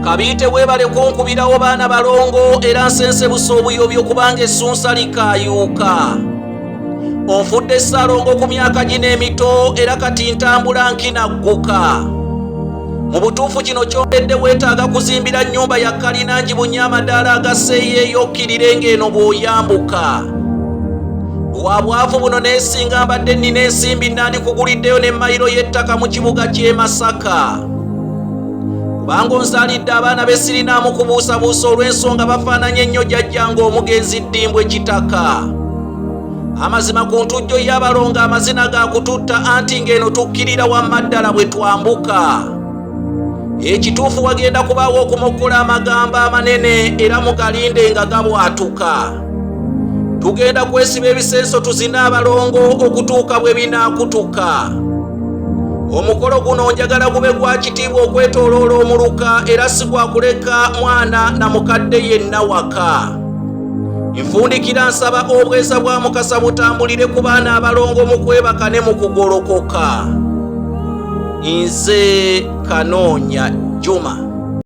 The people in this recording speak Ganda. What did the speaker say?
Kabite webale kunkubirawo baana balongo era nsense busa obuyobyo kubanga essunsa likayuuka. Onfudde Ssaalongo ku myaka gino emito era kati ntambula nkinagguka. Mu butuufu kino kyondedde weetaaga kuzimbira nnyumba ya kalina ngibunye amadaala agasseeyo okkirire ng'eno bw'oyambuka. Lwa bwavu buno neesinga mbadde nnina ensimbi nandikuguliddeyo ne mayiro y'ettaka mu kibuga ky'e Masaka. Kubanga onzaalidde abaana be sirinaamu kubuusabuusa olw'ensonga bafaananye ennyo jjajjange omugenzi Ddimbwe Kitaka. Amazima ku ntujjo y'abalongo amazina ga kututta anti ng'eno tukkirira wamma ddala bwe twambuka. Ekituufu wagenda kubaawo okumokkola amagambo amanene era mugalinde nga gabwatuka. Tugenda kwesiba ebisenso tuzina abalongo okutuuka bwe binaakutuka. Omukolo guno njagala gube gwa kitiibwa okwetooloola omuluka era si gwa kuleka mwana na mukadde yenna waka. Nfundikira nsaba obweza bwa Mukasa butambulire ku baana abalongo mu kwebaka ne mu kugolokoka. Nze Kanoonya Juma.